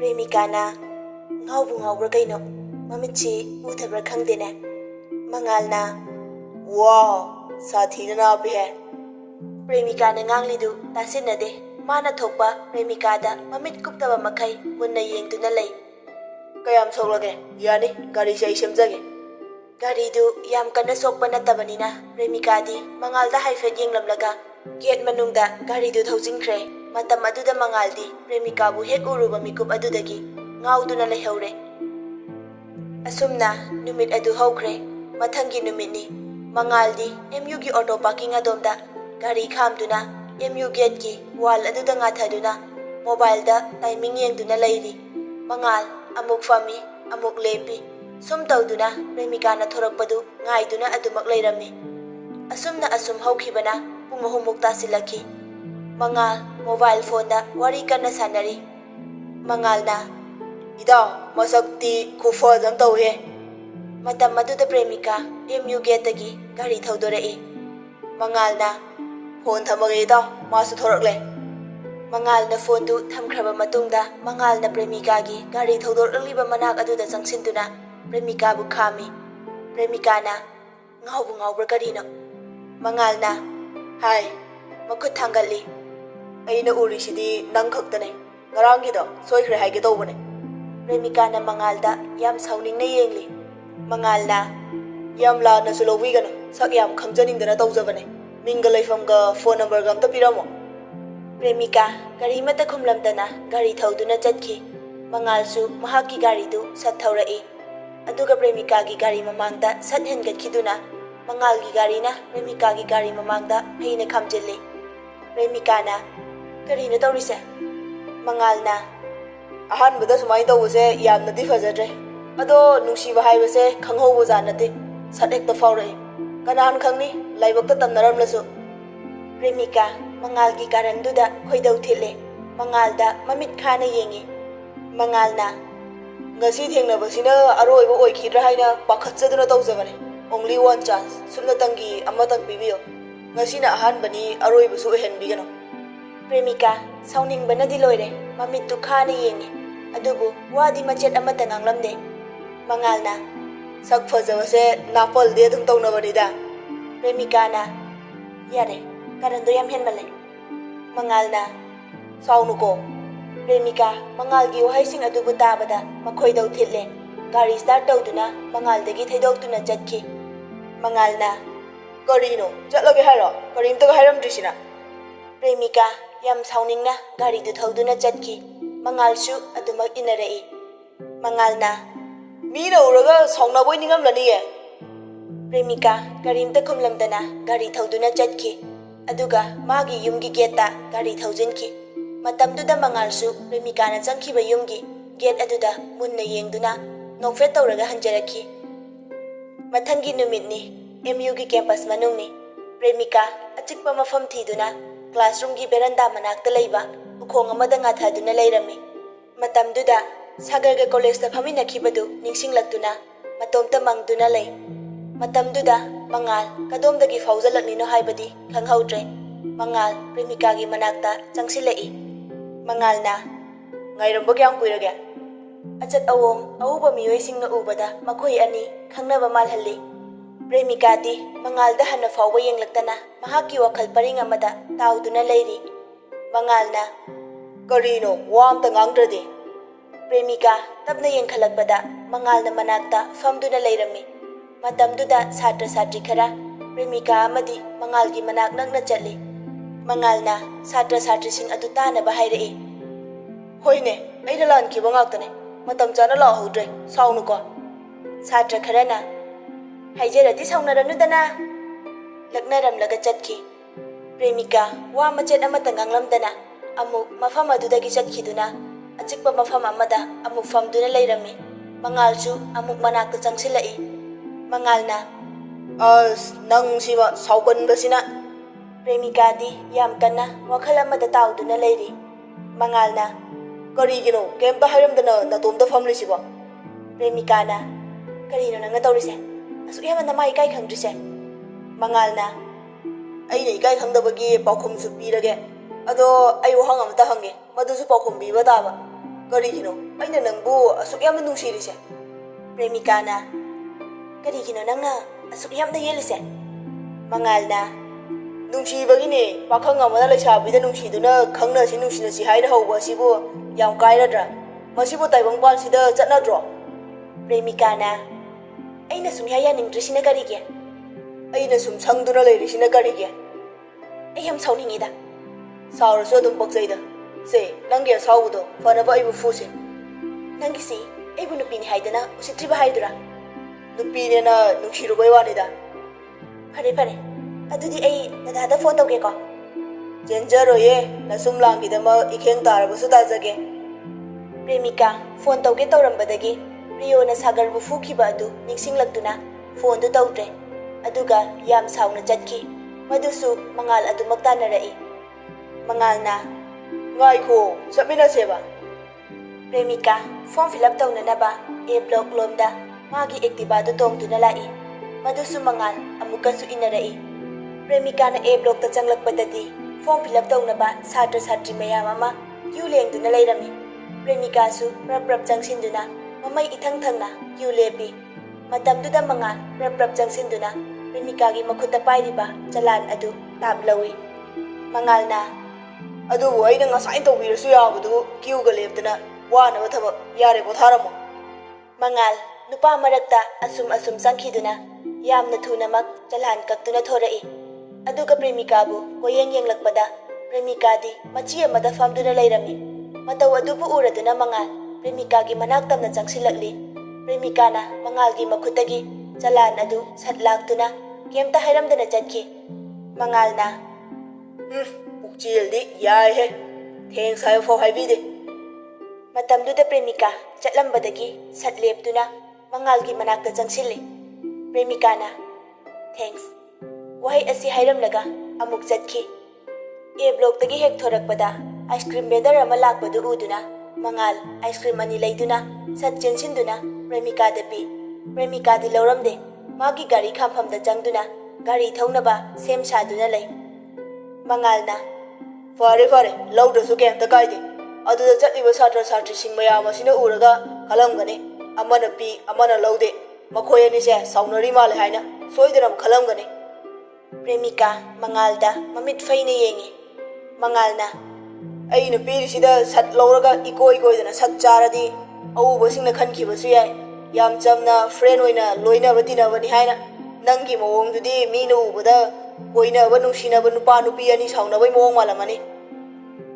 Premikana ngaubu ngaubra kaino mamichi udhabra khangdene Mangalna wow sathina na be Premikana nganglidu tasinade mana thokpa Premikada mamit kuptaba makai munna yengtuna lay kayam soglage yani gari sai semjage gari du yam kana sokpa natabanina Premikadi Mangalda haifet yenglamlaga gate manungda gari du thojingkhre matam aduda Mangaldi Premikabu hek uruba mikup adudagi ngauduna lehore asumna numit adu hawkhre mathangi numitni Mangaldi MU gi auto parking adomda gari khamduna MU gate ki wall aduda ngathaduna mobile da timing yengduna leiri Mangal amuk fami amuk lepi sum tawduna Premikana thorakpadu ngaiduna adumak leirami asumna asum hawkhibana pung ahumuk tasilaki Mangal mobile phone da wari kana sanari Mangalna ida masakti khufajam tawhe matam aduda Premika MU gate tagi gari thawdorei Mangalna phone thamage ida masu thorakle Mangalna phone du thamkhraba matungda Mangalna Premika gi gari thawdorliba manak aduda changsinduna Premika bu khami Premikana ngaubu ngaubra karino Mangalna hai makhut thangali aina urisidi nang khaktane ngarangido soikhre haige tawbane Premikana Mangalda yam sauningna yengli Mangalna yam la na sulowi gano sak yam khangjaningdana tawjabane minga laifamga phone number gam ta piramo Premika gari mata khumlamdana gari thawduna chatki Mangalsu mahaki gari du sat thawrai aduga Premika gi gari mamangda sat hengatkiduna Mangal gi gari na Premika gi gari mamangda heine khamjilli Premikana karina tawrise Mangalna ahanbada sumai tawuse yamnadi fajadre ado nungsiba haibase khanghobo janate sadekta fawrai kanan khangni laibakta tamnaramlasu Premika Mangal gi karanduda khoidau thile Mangalda mamit khana yengi Mangalna ngasi thengnabasina aroiba oikhidra haina pakhatchaduna tawjabane only one chance sumna tangi amatang pibiyo ngasina ahanbani aroibasu ohenbigano Premika sauning banadi loire mamit tu khana yengi adubu wadi machet amata nganglamde Mangalna sak phajawase napal de dum tawnabanida Premikana yare karando yam henmale Mangalna saunuko Premika Mangal gi wahaising adubu tabada makhoidau thille gari start tawduna Mangal dagi thaidoktuna chatki Mangalna karino chatlage hairo karimta hairamdrisina Premika yam sauningna gari du thawduna chatki Mangalsu adumak inarei Mangalna mina uraga saunaboi ningamlani ye Premika karimta khumlamdana gari thawduna chatki aduga magi yumgi gate gari thawjinki matamduda Mangalsu Premikana changkhiba yumgi gate aduda munna yengduna nokfet tawraga hanjaraki mathangi numitni MU gi campus manungni Premika achikpa mafam thiduna classroom gi beranda manakta leiba ukhong amada ngathaduna leirami matamduda Sagarga college ta phamina khibadu ningsinglaktuna matomta mangduna lei matamduda Mangal kadomdagi fawjalakni no haibadi khanghaudre Mangal Premika gi manakta changsilei Mangalna ngairamba kyang kuirage achat awong auba miyoisingna ubada makhoi ani khangnaba malhalli Premika di Mangalda hana fawba yenglaktana mahaki wakhal paring amada tawduna leiri Mangalna karino wamta ngangdradi Premika tapna yengkhalakpada Mangalna manakta famduna leirami matamduda satra satri khara Premika amadi Mangalgi manak nangna chatli Mangalna satra satri sing adu tanaba hairei hoine aida lankiba ngaktane matam chana lahudre saunuko satra kharana haijarati saunaranudana laknaramlaga chatki Premika wa machet amata nganglamdana amuk mafam adudagi chatkiduna achikpa mafam amada amuk famduna leirami Mangalsu amuk manakta changsilai Mangalna nang siba saukanbasina Premika di yam kana wakhal amada tawduna leiri Mangalna karigino kemta hairamdana natomta famlisiba Premikana karino nangna tawrise asu yamana mai kai khangdrise Mangalna aina ikai khangdabagi paukhumsu pirage ado ayu hangam ta hange madusu paukhum biba daba ꯀꯔꯤꯒꯤꯅꯣ ꯑꯩꯅ ꯅꯪꯕꯨ ꯑꯁꯨꯛ ꯌꯥꯝꯅ ꯅꯨꯡꯁꯤꯔꯤꯁꯦ? ꯄ꯭ꯔꯦꯃꯤꯀꯥꯅ ꯀꯔꯤꯒꯤꯅꯣ ꯅꯪꯅ ꯑꯁꯨꯛ ꯌꯥꯝꯅ ꯌꯦꯜꯂꯤꯁꯦ? ꯃꯉꯥꯜꯅ ꯅꯨꯡꯁꯤꯕꯒꯤꯅꯦ ꯄꯥꯈꯪ ꯑꯃꯅ ꯂꯩꯁꯥꯕꯤꯗ ꯅꯨꯡꯁꯤꯗꯨꯅ ꯈꯪꯅꯁꯤ ꯅꯨꯡꯁꯤꯅꯁꯤ ꯍꯥꯏꯅ ꯍꯧꯕ ꯑꯁꯤꯕꯨ ꯌꯥꯝ ꯀꯥꯏꯔꯗ꯭ꯔꯥ? ꯃꯁꯤꯕꯨ ꯇꯥꯏꯕꯪꯄꯥꯟꯁꯤꯗ ꯆꯠꯅꯗ꯭ꯔꯣ? ꯄ꯭ꯔꯦꯃꯤꯀꯥꯅ ꯑꯩꯅ ꯁꯨꯝꯌꯥ ꯌꯥꯅꯤꯡꯗ꯭ꯔꯤꯁꯤꯅ ꯀꯔꯤꯒꯤ? ꯑꯩꯅ ꯁꯨꯝ ꯁꯪꯗꯨꯅ ꯂꯩꯔꯤꯁꯤꯅ ꯀꯔꯤꯒꯤ? ꯑꯩ ꯌꯥꯝ ꯁꯥꯎꯅꯤꯡꯉꯤꯗ꯫ ꯁꯥꯎꯔꯁꯨ ꯑꯗꯨꯝ ꯄꯛꯆꯩꯗ꯫ ꯁꯦ ꯅꯪꯒꯤ ꯑꯁꯥꯎꯕꯗꯣ ꯐꯅꯕ ꯑꯩꯕꯨ ꯐꯨꯁꯦ꯫ ꯅꯪꯒꯤꯁꯤ ꯑꯩꯕꯨ ꯅꯨꯄꯤꯅꯤ ꯍꯥꯏꯗꯅ ꯎꯁꯤꯠꯇ꯭ꯔꯤꯕ ꯍꯥꯏꯗꯨꯔꯥ? ꯅꯨꯄꯤꯅꯦꯅ ꯅꯨꯡꯁꯤꯔꯨꯕꯩ ꯋꯥꯅꯤꯗ꯫ ꯐꯔꯦ ꯐꯔꯦ ꯑꯗꯨꯗꯤ ꯑꯩ ꯗꯗꯥꯗ ꯐꯣꯟ ꯇꯧꯒꯦꯀꯣ꯫ ꯆꯦꯟꯖꯔꯣꯏꯌꯦ ꯅꯁꯨꯝ ꯂꯥꯡꯒꯤꯗꯃꯛ ꯏꯈꯦꯡ ꯇꯥꯔꯕꯁꯨ ꯇꯥꯖꯒꯦ꯫ ꯄ꯭ꯔꯦꯃꯤꯀꯥ ꯐꯣꯟ ꯇꯧꯒꯦ ꯇꯧꯔꯝꯕꯗꯒꯤ ꯄ꯭ꯔꯤꯌꯣꯅ ꯁꯥꯒꯔꯕꯨ ꯐꯨꯈꯤꯕ ꯑꯗꯨ ꯅꯤꯡꯁꯤꯡꯂꯛꯇꯨꯅ ꯐꯣꯟꯗꯨ ꯇꯧꯗ꯭ꯔꯦ꯫ ꯑꯗꯨꯒ ꯌꯥꯝ ꯁꯥꯎꯅ ꯆꯠꯈꯤ꯫ ꯃꯗꯨꯁꯨ ꯃꯉꯥꯜ ꯑꯗꯨꯃꯛ ꯇꯥꯟꯅꯔꯛꯏ꯫ ꯃꯉꯥꯜꯅ ꯉꯥꯏꯈꯣ ꯆꯠꯃꯤꯟꯅꯁꯦꯕ꯫ ꯄ꯭ꯔꯦꯃꯤꯀꯥ ꯐꯣꯔꯝ ꯐꯤꯜꯑꯞ ꯇꯧꯅꯅꯕ A ꯕ꯭ꯂꯣꯛ ꯂꯣꯝꯗ ꯃꯥꯒꯤ ꯑꯦꯛꯇꯤꯚꯥꯗꯨ ꯇꯣꯡꯗꯨꯅ ꯂꯥꯛꯏ꯫ ꯃꯗꯨꯁꯨ ꯃꯉꯥꯜ ꯑꯃꯨꯛꯀꯁꯨ ꯏꯟꯅꯔꯛꯏ꯫ ꯄ꯭ꯔꯦꯃꯤꯀꯥꯅ A ꯕ꯭ꯂꯣꯛꯇ ꯆꯪꯂꯛꯄꯗꯗꯤ ꯐꯣꯔꯝ ꯐꯤꯜꯑꯞ ꯇꯧꯅꯕ ꯁꯥꯇ꯭ꯔ ꯁꯥꯇ꯭ꯔꯤ ꯃꯌꯥꯝ ꯑꯃ ꯀ꯭ꯌꯨ ꯂꯦꯡꯗꯨꯅ ꯂꯩꯔꯝꯃꯤ꯫ ꯄ꯭ꯔꯦꯃꯤꯀꯥꯁꯨ ꯄ꯭ꯔꯞ ꯄ꯭ꯔꯞ ꯆꯪꯁꯤꯟꯗꯨꯅ ꯃꯃꯩ ꯏꯊꯪ ꯊꯪꯅ ꯀ꯭ꯌꯨ ꯂꯦꯞꯄꯤ꯫ ꯃꯇꯝꯗꯨꯗ ꯃꯉꯥꯜ ꯄ꯭ꯔꯞ ꯄ꯭ꯔꯞ ꯆꯪꯁꯤꯟꯗꯨꯅ ꯄ꯭ꯔꯦꯃꯤꯀꯥꯒꯤ ꯃꯈꯨꯠꯇ ꯄꯥꯏꯔꯤꯕ ꯆꯂꯥꯟ ꯑꯗꯨ ꯇꯥꯞ ꯂꯧꯏ꯫ ꯃꯉꯥꯜꯅ ꯑꯗꯨꯕꯨ ꯑꯩꯅ ꯉꯁꯥꯏ ꯇꯧꯕꯤꯔꯁꯨ ꯌꯥꯕꯗꯨ ꯀ꯭ꯌꯨꯒ ꯂꯦꯞꯇꯅ ꯋꯥꯅꯕ ꯊꯕꯛ ꯌꯥꯔꯦ ꯄꯣꯊꯥꯔꯝꯃꯣ꯫ ꯃꯉꯥꯜ ꯅꯨꯄꯥ ꯃꯔꯛꯇ ꯑꯁꯨꯝ ꯑꯁꯨꯝ ꯆꯪꯈꯤꯗꯨꯅ ꯌꯥꯝꯅ ꯊꯨꯅꯃꯛ ꯆꯂꯥꯟ ꯀꯛꯇꯨꯅ ꯊꯣꯔꯛꯏ꯫ ꯑꯗꯨꯒ ꯄ꯭ꯔꯦꯃꯤꯀꯥꯕꯨ ꯀꯣꯌꯦꯡ ꯌꯦꯡꯂꯛꯄꯗ ꯄ꯭ꯔꯦꯃꯤꯀꯥꯗꯤ ꯃꯆꯤ ꯑꯃꯗ ꯐꯝꯗꯨꯅ ꯂꯩꯔꯝꯃꯤ꯫ ꯃꯇꯧ ꯑꯗꯨꯕꯨ ꯎꯔꯗꯨꯅ ꯃꯉꯥꯜ ꯄ꯭ꯔꯦꯃꯤꯀꯥꯒꯤ ꯃꯅꯥꯛ ꯇꯝꯅ ꯆꯪꯁꯤꯜꯂꯛꯂꯤ꯫ ꯄ꯭ꯔꯦꯃꯤꯀꯥꯅ ꯃꯉꯥꯜꯒꯤ ꯃꯈꯨꯠꯇꯒꯤ ꯆꯂꯥꯟ ꯑꯗꯨ ꯁꯠ ꯂꯥꯛꯇꯨꯅ ꯀꯩꯝꯇ ꯍꯥꯏꯔꯝꯗꯅ ꯆꯠꯈꯤ꯫ ꯃꯉꯥꯜꯅ ꯄꯨꯛꯆꯦꯜꯗꯤ ꯌꯥꯏꯍꯦ ꯊꯦꯡꯁ ꯍꯥꯏꯕꯐꯥꯎ ꯍꯥꯏꯕꯤꯗꯦ꯫ ꯃꯇꯝꯗꯨꯗ ꯄ꯭ꯔꯦꯃꯤꯀꯥ ꯆꯠꯂꯝꯕꯗꯒꯤ ꯁꯠ ꯂꯦꯞꯇꯨꯅ ꯃꯉꯥꯜꯒꯤ ꯃꯅꯥꯛꯇ ꯆꯪꯁꯤꯜꯂꯤ꯫ ꯄ꯭ꯔꯦꯃꯤꯀꯥꯅ ꯊꯦꯡꯁ ꯋꯥꯍꯩ ꯑꯁꯤ ꯍꯥꯏꯔꯝꯂꯒ ꯑꯃꯨꯛ ꯆꯠꯈꯤ꯫ A ꯕ꯭ꯂꯣꯛꯇꯒꯤ ꯍꯦꯛ ꯊꯣꯔꯛꯄꯗ ꯑꯥꯏꯁꯀ꯭ꯔꯤꯝ ꯚꯦꯟꯗꯔ ꯑꯃ ꯂꯥꯛꯄꯗꯨ ꯎꯗꯨꯅ ꯃꯉꯥꯜ ꯑꯥꯏꯁꯀ꯭ꯔꯤꯝ ꯑꯅꯤ ꯂꯩꯗꯨꯅ ꯁꯠ ꯆꯦꯟꯁꯤꯟꯗꯨꯅ ꯄ꯭ꯔꯦꯃꯤꯀꯥꯗ ꯄꯤ꯫ ꯄ꯭ꯔꯦꯃꯤꯀꯥꯗꯤ ꯂꯧꯔꯝꯗꯦ꯫ ꯃꯥꯒꯤ ꯒꯥꯔꯤ ꯈꯥꯝꯐꯝꯗ ꯆꯪꯗꯨꯅ ꯒꯥꯔꯤ ꯊꯧꯅꯕ ꯁꯦꯝ ꯁꯥꯗꯨꯅ ꯂꯩ꯫ ꯃꯉꯥꯜꯅ ꯐꯔꯦ ꯐꯔꯦ ꯂꯧꯗ꯭ꯔꯁꯨ ꯀꯩꯝꯇ ꯀꯥꯏꯗꯦ꯫ ꯑꯗꯨꯗ ꯆꯠꯂꯤꯕ ꯁꯥꯇ꯭ꯔ ꯁꯥꯇ꯭ꯔꯤꯁꯤꯡ ꯃꯌꯥꯝ ꯑꯁꯤꯅ ꯎꯔꯒ ꯈꯜꯂꯝꯒꯅꯤ ꯑꯃꯅ ꯄꯤ ꯑꯃꯅ ꯂꯧꯗꯦ ꯃꯈꯣꯏ ꯑꯅꯤꯁꯦ ꯁꯥꯎꯅꯔꯤ ꯃꯥꯜꯂꯦ ꯍꯥꯏꯅ ꯁꯣꯏꯗꯅ ꯈꯜꯂꯝꯒꯅꯤ꯫ ꯄ꯭ꯔꯦꯃꯤꯀꯥ ꯃꯉꯥꯜꯗ ꯃꯃꯤꯠ ꯐꯩꯅ ꯌꯦꯡꯉꯤ꯫ ꯃꯉꯥꯜꯅ ꯑꯩꯅ ꯄꯤꯔꯤꯁꯤꯗ ꯁꯠ ꯂꯧꯔꯒ ꯏꯀꯣꯏ ꯀꯣꯏꯗꯅ ꯁꯠ ꯆꯥꯔꯗꯤ ꯑꯎꯕꯁꯤꯡꯅ ꯈꯟꯈꯤꯕꯁꯨ ꯌꯥꯏ ꯌꯥꯝ ꯆꯝꯅ ꯐ꯭ꯔꯦꯟ ꯑꯣꯏꯅ ꯂꯣꯏꯅꯕ ꯇꯤꯟꯅꯕꯅꯤ ꯍꯥꯏꯅ꯫ ꯅꯪꯒꯤ ꯃꯑꯣꯡꯗꯨꯗꯤ ꯃꯤꯅ ꯎꯕꯗ ꯀꯣꯏꯅꯕ ꯅꯨꯡꯁꯤꯅꯕ ꯅꯨꯄꯥ ꯅꯨꯄꯤ ꯑꯅꯤ ꯁꯥꯎꯅꯕꯩ ꯃꯑꯣꯡ ꯃꯥꯜꯂꯝꯃꯅꯤ꯫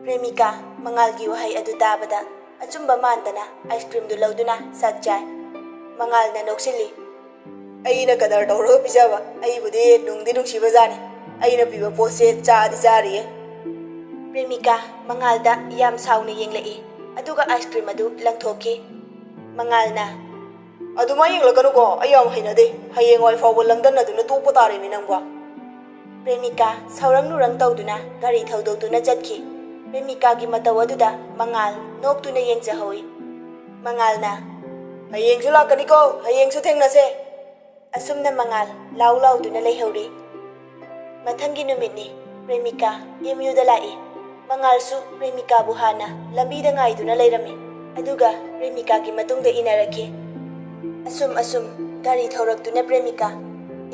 ꯄ꯭ꯔꯦꯃꯤꯀꯥ ꯃꯉꯥꯜꯒꯤ ꯋꯥꯍꯩ ꯑꯗꯨ ꯇꯥꯕꯗ ꯑꯆꯨꯝꯕ ꯃꯥꯟꯗꯅ ꯑꯥꯏꯁꯀ꯭ꯔꯤꯝꯗꯨ ꯂꯧꯗꯨꯅ ꯁꯠ ꯆꯥꯏ꯫ ꯃꯉꯥꯜꯅ ꯅꯣꯛꯁꯤꯜꯂꯤ꯫ ꯑꯩꯅ ꯀꯗꯔ ꯇꯧꯔꯒ ꯄꯤꯖꯕ ꯑꯩꯕꯨꯗꯤ ꯅꯨꯡꯗꯤ ꯅꯨꯡꯁꯤꯕꯖꯥꯠꯅꯤ꯫ ꯑꯩꯅ ꯄꯤꯕ ꯄꯣꯠꯁꯦ ꯆꯥꯗꯤ ꯆꯥꯔꯤꯌꯦ꯫ ꯄ꯭ꯔꯦꯃꯤꯀꯥ ꯃꯉꯥꯜꯗ ꯌꯥꯝ ꯁꯥꯎꯅ ꯌꯦꯡꯂꯛꯏ ꯑꯗꯨꯒ ꯑꯥꯏꯁꯀ꯭ꯔꯤꯝ ꯑꯗꯨ ꯂꯪꯊꯣꯛꯈꯤ꯫ ꯃꯉꯥꯜꯅ ꯑꯗꯨꯃꯥꯏ ꯌꯦꯡꯂꯛꯀꯅꯨꯀꯣ ꯑꯩ ꯌꯥꯝ ꯍꯩꯅꯗꯦ ꯍꯌꯦꯡꯋꯥꯏ ꯐꯥꯎꯕ ꯂꯪꯗꯟꯅꯗꯨꯅ ꯇꯣꯛꯄ ꯇꯥꯔꯦꯃꯤ ꯅꯪꯕꯣ꯫ ꯄ꯭ꯔꯦꯃꯤꯀꯥ ꯁꯥꯎꯔꯪ ꯅꯨꯔꯪ ꯇꯧꯗꯨꯅ ꯒꯥꯔꯤ ꯊꯧꯗꯣꯛꯇꯨꯅ ꯆꯠꯈꯤ꯫ ꯄ꯭ꯔꯦꯃꯤꯀꯥꯒꯤ ꯃꯇꯧ ꯑꯗꯨꯗ ꯃꯉꯥꯜ ꯅꯣꯛꯇꯨꯅ ꯌꯦꯡꯖꯍꯧꯏ꯫ ꯃꯉꯥꯜꯅ ꯍꯌꯦꯡꯁꯨ ꯂꯥꯛꯀꯅꯤꯀꯣ ꯍꯌꯦꯡꯁꯨ ꯊꯦꯡꯅꯁꯦ꯫ ꯑꯁꯨꯝꯅ ꯃꯉꯥꯜ ꯂꯥꯎ ꯂꯥꯎꯗꯨꯅ ꯂꯩꯍꯧꯔꯤ꯫ ꯃꯊꯪꯒꯤ ꯅꯨꯃꯤꯠꯅꯤ ꯄ꯭ꯔꯦꯃꯤꯀꯥ MUꯗ ꯂꯥꯛꯏ꯫ ꯃꯉꯥꯜꯁꯨ ꯄ꯭ꯔꯦꯃꯤꯀꯥꯕꯨ ꯍꯥꯟꯅ ꯂꯝꯕꯤꯗ ꯉꯥꯏꯗꯨꯅ ꯂꯩꯔꯝꯃꯤ ꯑꯗꯨꯒ ꯄ꯭ꯔꯦꯃꯤꯀꯥꯒꯤ ꯃꯇꯨꯡꯗ ꯏꯟꯅꯔꯛꯈꯤ꯫ ꯑꯁꯨꯝ ꯑꯁꯨꯝ ꯒꯥꯔꯤ ꯊꯧꯔꯛꯇꯨꯅ ꯄ꯭ꯔꯦꯃꯤꯀꯥ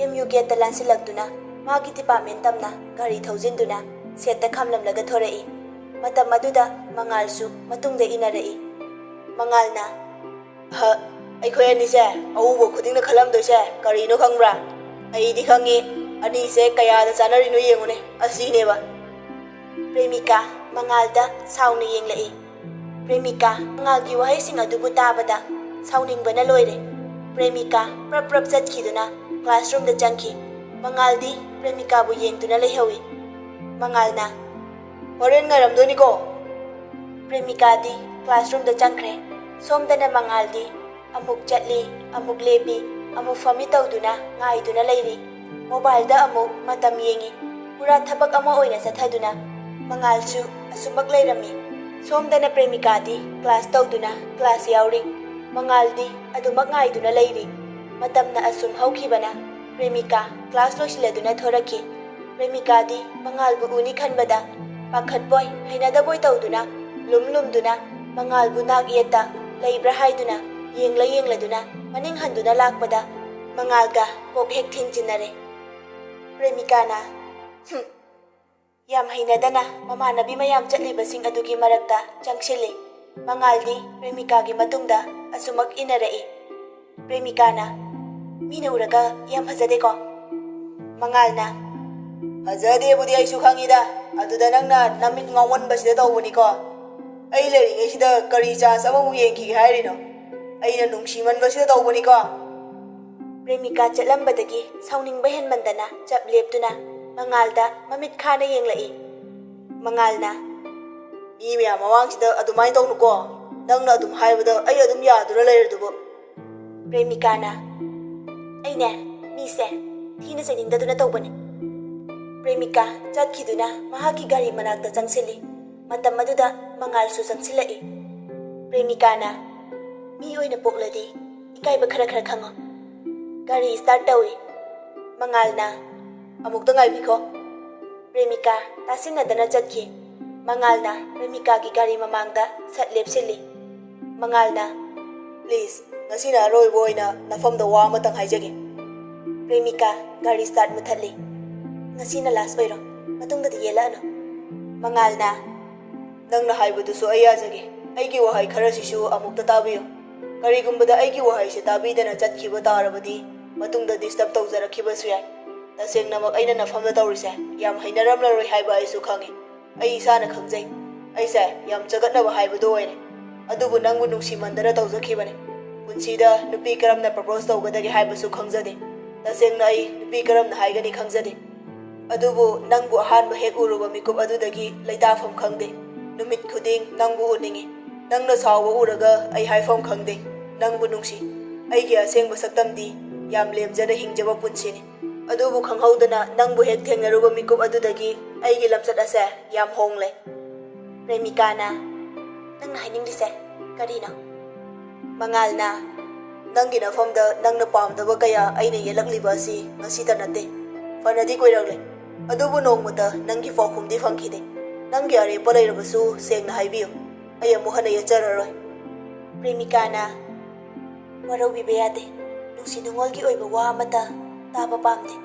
MU ꯒꯦꯠꯇ ꯂꯥꯟꯁꯤꯜꯂꯛꯇꯨꯅ ꯃꯥꯒꯤ ꯗꯤꯄꯥꯔꯠꯃꯦꯟ ꯇꯝꯅ ꯒꯥꯔꯤ ꯊꯧꯖꯤꯟꯗꯨꯅ ꯁꯦꯠꯇ ꯈꯥꯝꯂꯝꯂꯒ ꯊꯣꯔꯛꯏ꯫ ꯃꯇꯝ ꯑꯗꯨꯗ ꯃꯉꯥꯜꯁꯨ ꯃꯇꯨꯡꯗ ꯏꯟꯅꯔꯛꯏ꯫ ꯃꯉꯥꯜꯅ ꯑꯩꯈꯣꯏ ꯑꯅꯤꯁꯦ ꯑꯎꯕ ꯈꯨꯗꯤꯡꯅ ꯈꯜꯂꯝꯗꯣꯏꯁꯦ ꯀꯔꯤꯅꯣ ꯈꯪꯕ꯭ꯔꯥ? ꯑꯩꯗꯤ ꯈꯪꯉꯤ ꯑꯅꯤꯁꯦ ꯀꯌꯥꯗ ꯆꯥꯅꯔꯤꯅꯣ ꯌꯦꯡꯉꯨꯅꯦ ꯑꯁꯤꯅꯦꯕ꯫ ꯄ꯭ꯔꯦꯃꯤꯀꯥ ꯃꯉꯥꯜꯗ ꯁꯥꯎꯅ ꯌꯦꯡꯂꯛꯏ꯫ ꯄ꯭ꯔꯦꯃꯤꯀꯥ ꯃꯉꯥꯜꯒꯤ ꯋꯥꯍꯩꯁꯤꯡ ꯑꯗꯨꯕꯨ ꯇꯥꯕꯗ ꯁꯥꯎꯅꯤꯡꯕꯅ ꯂꯣꯏꯔꯦ꯫ ꯄ꯭ꯔꯦꯃꯤꯀꯥ ꯄ꯭ꯔꯞ ꯄ꯭ꯔꯞ ꯆꯠꯈꯤꯗꯨꯅ ꯀ꯭ꯂꯥꯁꯔꯨꯝꯗ ꯆꯪꯈꯤ꯫ ꯃꯉꯥꯜꯗꯤ ꯄ꯭ꯔꯦꯃꯤꯀꯥꯕꯨ ꯌꯦꯡꯗꯨꯅ ꯂꯩꯍꯧꯏ꯫ ꯃꯉꯥꯜꯅ ꯍꯣꯔꯦꯟ ꯉꯥꯏꯔꯝꯗꯣꯏꯅꯤꯀꯣ꯫ ꯄ꯭ꯔꯦꯃꯤꯀꯥꯗꯤ ꯀ꯭ꯂꯥꯁꯔꯨꯝꯗ ꯆꯪꯈ꯭ꯔꯦ꯫ ꯁꯣꯝꯗꯅ ꯃꯉꯥꯜꯗꯤ ꯑꯃꯨꯛ ꯆꯠꯂꯤ ꯑꯃꯨꯛ ꯂꯦꯞꯄꯤ ꯑꯃꯨꯛ ꯐꯝꯃꯤ ꯇꯧꯗꯨꯅ ꯉꯥꯏꯗꯨꯅ ꯂꯩꯔꯤ꯫ ꯃꯣꯕꯥꯏꯜꯗ ꯑꯃꯨꯛ ꯃꯇꯝ ꯌꯦꯡꯉꯤ꯫ ꯄꯨꯔꯥ ꯊꯕꯛ ꯑꯃ ꯑꯣꯏꯅ ꯆꯠꯊꯗꯨꯅ ꯃꯉꯥꯜꯁꯨ ꯑꯁꯨꯃꯛ ꯂꯩꯔꯝꯃꯤ꯫ ꯁꯣꯝꯗꯅ ꯄ꯭ꯔꯦꯃꯤꯀꯥꯗꯤ ꯀ꯭ꯂꯥꯁ ꯇꯧꯗꯨꯅ ꯀ꯭ꯂꯥꯁ ꯌꯥꯎꯔꯤ꯫ ꯃꯉꯥꯜꯗꯤ ꯑꯗꯨꯃꯛ ꯉꯥꯏꯗꯨꯅ ꯂꯩꯔꯤ꯫ ꯃꯇꯝꯅ ꯑꯁꯨꯝ ꯍꯧꯈꯤꯕꯅ ꯄ꯭ꯔꯦꯃꯤꯀꯥ ꯀ꯭ꯂꯥꯁ ꯂꯣꯏꯁꯤꯜꯂꯗꯨꯅ ꯊꯣꯔꯛꯈꯤ꯫ ꯄ꯭ꯔꯦꯃꯤꯀꯥꯗꯤ ꯃꯉꯥꯜꯕꯨ ꯎꯅꯤ ꯈꯟꯕꯗ ꯄꯥꯈꯠꯄꯣꯏ ꯍꯩꯅꯗꯕꯣꯏ ꯇꯧꯗꯨꯅ ꯂꯨꯝ ꯂꯨꯝꯗꯨꯅ ꯃꯉꯥꯜꯕꯨ ꯅꯥꯛ ꯌꯦꯠꯇ ꯂꯩꯕ꯭ꯔꯥ ꯍꯥꯏꯗꯨꯅ ꯌꯦꯡꯂꯗꯨꯅ ꯃꯅꯤꯡ ꯍꯟꯗꯨꯅ ꯂꯥꯛꯄꯗ ꯃꯉꯥꯜꯒ ꯀꯣꯛ ꯍꯦꯛ ꯊꯦꯡꯖꯤꯟꯅꯔꯦ꯫ ꯄ꯭ꯔꯦꯃꯤꯀꯥꯅ ꯌꯥꯝ ꯍꯩꯅꯗꯅ ꯃꯃꯥꯟꯅꯕꯤ ꯃꯌꯥꯝ ꯆꯠꯂꯤꯕꯁꯤꯡ ꯑꯗꯨꯒꯤ ꯃꯔꯛꯇ ꯆꯪꯁꯤꯜꯂꯤ꯫ ꯃꯉꯥꯜꯗꯤ ꯄ꯭ꯔꯦꯃꯤꯀꯥꯒꯤ ꯃꯇꯨꯡꯗ ꯑꯁꯨꯃꯛ ꯏꯟꯅꯔꯛꯏ꯫ ꯄ꯭ꯔꯦꯃꯤꯀꯥꯅ ꯃꯤꯅ ꯎꯔꯒ ꯌꯥꯝ ꯐꯖꯗꯦꯀꯣ? ꯃꯉꯥꯜꯅ ꯐꯖꯗꯦꯕꯨꯗꯤ ꯑꯩꯁꯨ ꯈꯪꯉꯤꯗ, ꯑꯗꯨꯗ ꯅꯪꯅ ꯅꯃꯤꯠ ꯉꯥꯎꯃꯟꯕꯁꯤꯗ ꯇꯧꯕꯅꯤꯀꯣ꯫ ꯑꯩ ꯂꯩꯔꯤꯉꯩꯁꯤꯗ ꯀꯔꯤ ꯆꯥꯟꯁ ꯑꯃꯃꯨꯛ ꯌꯦꯡꯈꯤꯒꯦ ꯍꯥꯏꯔꯤꯅꯣ? ꯑꯩꯅ ꯅꯨꯡꯁꯤꯃꯟꯕꯁꯤꯗ ꯇꯧꯕꯅꯤꯀꯣ꯫ ꯄ꯭ꯔꯦꯃꯤꯀꯥ ꯆꯠꯂꯝꯕꯗꯒꯤ ꯁꯥꯎꯅꯤꯡꯕ ꯍꯦꯟꯃꯟꯗꯅ ꯆꯞ ꯂꯦꯞꯇꯨꯅ ꯃꯉꯥꯜꯗ ꯃꯃꯤꯠ ꯈꯥꯅ ꯌꯦꯡꯂꯛꯏ꯫ ꯃꯉꯥꯜꯅ ꯃꯤ ꯃꯌꯥꯝ ꯃꯃꯥꯡꯁꯤꯗ ꯑꯗꯨꯃꯥꯏꯅ ꯇꯧꯅꯨꯀꯣ, ꯅꯪꯅ ꯑꯗꯨꯝ ꯍꯥꯏꯕꯗ ꯑꯩ ꯑꯗꯨꯝ ꯌꯥꯗꯨꯅ ꯂꯩꯔꯗꯨꯕꯨ꯫ ꯄ꯭ꯔꯦꯃꯤꯀꯥꯅ ꯑꯩꯅꯦ ꯃꯤꯁꯦ ꯊꯤꯅ ꯆꯩꯅꯤꯡꯗꯗꯨꯅ ꯇꯧꯕꯅꯤ꯫ ꯄ꯭ꯔꯦꯃꯤꯀꯥ ꯆꯠꯈꯤꯗꯨꯅ ꯃꯍꯥꯛꯀꯤ ꯒꯥꯔꯤ ꯃꯅꯥꯛꯇ ꯆꯪꯁꯤꯜꯂꯤ꯫ ꯃꯇꯝ ꯑꯗꯨꯗ ꯃꯉꯥꯜꯁꯨ ꯆꯪꯁꯤꯜꯂꯛꯏ꯫ ꯄ꯭ꯔꯦꯃꯤꯀꯥꯅ ꯃꯤ ꯑꯣꯏꯅ ꯄꯣꯛꯂꯗꯤ ꯏꯀꯥꯏꯕ ꯈꯔ ꯈꯪꯉꯣ꯫ ꯒꯥꯔꯤ ꯁ꯭ꯇꯥꯔꯠ ꯇꯧꯏ꯫ ꯃꯉꯥꯜꯅ ꯑꯃꯨꯛꯇ ꯉꯥꯏꯕꯤꯈꯣ꯫ ꯄ꯭ꯔꯦꯃꯤꯀꯥ ꯇꯥꯁꯤꯟꯅꯗꯅ ꯆꯠꯈꯤ꯫ ꯃꯉꯥꯜꯅ ꯄ꯭ꯔꯦꯃꯤꯀꯥꯒꯤ ꯒꯥꯔꯤ ꯃꯃꯥꯡꯗ ꯁꯠ ꯂꯦꯞꯁꯤꯜꯂꯤ꯫ ꯃꯉꯥꯜꯅ ꯄ꯭ꯂꯤꯖ ꯉꯁꯤꯅ ꯑꯔꯣꯏꯕ ꯑꯣꯏꯅ ꯅꯐꯝꯗ ꯋꯥ ꯑꯃꯇꯪ ꯍꯥꯏꯖꯒꯦ꯫ ꯄ꯭ꯔꯦꯃꯤꯀꯥ ꯒꯥꯔꯤ ꯁ꯭ꯇꯥꯔꯠ ꯃꯨꯊꯠꯂꯤ꯫ ꯉꯁꯤꯅ ꯂꯥꯁ ꯑꯣꯏꯔꯣ, ꯃꯇꯨꯡꯗꯗꯤ ꯌꯦꯜꯂꯛꯑꯅꯨ꯫ ꯃꯉꯥꯜꯅ ꯅꯪꯅ ꯍꯥꯏꯕꯗꯨꯁꯨ ꯑꯩ ꯌꯥꯖꯒꯦ꯫ ꯑꯩꯒꯤ ꯋꯥꯍꯩ ꯈꯔꯁꯤꯁꯨ ꯑꯃꯨꯛꯇ ꯇꯥꯕꯤꯌꯨ꯫ ꯀꯔꯤꯒꯨꯝꯕꯗ ꯑꯩꯒꯤ ꯋꯥꯍꯩꯁꯦ ꯇꯥꯕꯤꯗꯅ ꯆꯠꯈꯤꯕ ꯇꯥꯔꯕꯗꯤ ꯃꯇꯨꯡꯗ ꯗꯤꯁꯇꯔꯕ ꯇꯧꯖꯔꯛꯈꯤꯕꯁꯨ ꯌꯥꯏ꯫ ꯇꯁꯦꯡꯅꯃꯛ ꯑꯩꯅ ꯅꯐꯝꯗ ꯇꯧꯔꯤꯁꯦ ꯌꯥꯝ ꯍꯩꯅꯔꯝꯂꯔꯣꯏ ꯍꯥꯏꯕ ꯑꯩꯁꯨ ꯈꯪꯉꯤ꯫ ꯑꯩ ꯏꯁꯥꯅ ꯈꯪꯖꯩ ꯑꯩꯁꯦ ꯌꯥꯝ ꯆꯒꯠꯅꯕ ꯍꯥꯏꯕꯗꯨ ꯑꯣꯏꯔꯦ꯫ ꯑꯗꯨꯕꯨ ꯅꯪꯕꯨ ꯅꯨꯡꯁꯤꯃꯟꯗꯅ ꯇꯧꯖꯈꯤꯕꯅꯤ꯫ ꯄꯨꯟꯁꯤꯗ ꯅꯨꯄꯤ ꯀꯔꯝꯅ ꯄ꯭ꯔꯄꯣꯁ ꯇꯧꯒꯗꯒꯦ ꯍꯥꯏꯕꯁꯨ ꯈꯪꯖꯗꯦ꯫ ꯇꯁꯦꯡꯅ ꯑꯩ ꯅꯨꯄꯤ ꯀꯔꯝꯅ ꯍꯥꯏꯒꯅꯤ ꯈꯪꯖꯗꯦ꯫ ꯑꯗꯨꯕꯨ ꯅꯪꯕꯨ ꯑꯍꯥꯟꯕ ꯍꯦꯛ ꯎꯔꯨꯕ ꯃꯤꯀꯨꯞ ꯑꯗꯨꯗꯒꯤ ꯂꯩꯇꯥꯐꯝ ꯈꯪꯗꯦ꯫ ꯅꯨꯃꯤꯠ ꯈꯨꯗꯤꯡ ꯅꯪꯕꯨ ꯎꯅꯤꯡꯏ꯫ ꯅꯪꯅ ꯁꯥꯎꯕ ꯎꯔꯒ ꯑꯩ ꯍꯥꯏꯐꯝ ꯈꯪꯗꯦ꯫ ꯅꯪꯕꯨ ꯅꯨꯡꯁꯤ꯫ ꯑꯩꯒꯤ ꯑꯁꯦꯡꯕ ꯁꯛꯇꯝꯗꯤ ꯌꯥꯝ ꯂꯦꯝꯖꯅ ꯍꯤꯡꯖꯕ ꯄꯨꯟꯁꯤꯅꯤ꯫ ꯑꯗꯨꯕꯨ ꯈꯪꯍꯧꯗꯅ ꯅꯪꯕꯨ ꯍꯦꯛ ꯊꯦꯡꯅꯔꯨꯕ ꯃꯤꯀꯨꯞ ꯑꯗꯨꯗꯒꯤ ꯑꯩꯒꯤ ꯂꯝꯆꯠ ꯑꯁꯦ ꯌꯥꯝ ꯍꯣꯡꯂꯦ꯫ ꯄ꯭ꯔꯦꯃꯤꯀꯥꯅ ꯅꯪꯅ ꯍꯥꯏꯅꯤꯡꯂꯤꯁꯦ ꯀꯔꯤꯅꯣ? ꯃꯉꯥꯜꯅ ꯅꯪꯒꯤ ꯅꯐꯝꯗ ꯅꯪꯅ ꯄꯥꯝꯗꯕ ꯀꯌꯥ ꯑꯩꯅ ꯌꯦꯜꯂꯛꯂꯤꯕ ꯑꯁꯤ ꯉꯁꯤꯇ ꯅꯠꯇꯦ, ꯐꯅꯗꯤ ꯀꯣꯏꯔꯛꯂꯦ꯫ ꯑꯗꯨꯕꯨ ꯅꯣꯡꯃꯇ ꯅꯪꯒꯤ ꯄꯥꯎꯈꯨꯝꯗꯤ ꯐꯪꯈꯤꯗꯦ꯫ ꯅꯪꯒꯤ ꯑꯔꯦꯞꯄ ꯂꯩꯔꯕꯁꯨ ꯁꯦꯡꯅ ꯍꯥꯏꯕꯤꯌꯨ, ꯑꯩ ꯑꯃꯨꯛ ꯍꯟꯅ ꯌꯦꯠꯆꯔꯔꯣꯏ꯫ ꯄ꯭ꯔꯦꯃꯤꯀꯥꯅ ꯋꯥꯔꯧꯕꯤꯕ ꯌꯥꯗꯦ꯫ ꯅꯨꯡꯁꯤ ꯅꯨꯡꯉꯣꯜꯒꯤ ꯑꯣꯏꯕ ꯋꯥ ꯑꯃꯇ ꯇꯥꯕ ꯄꯥꯝꯗꯦ꯫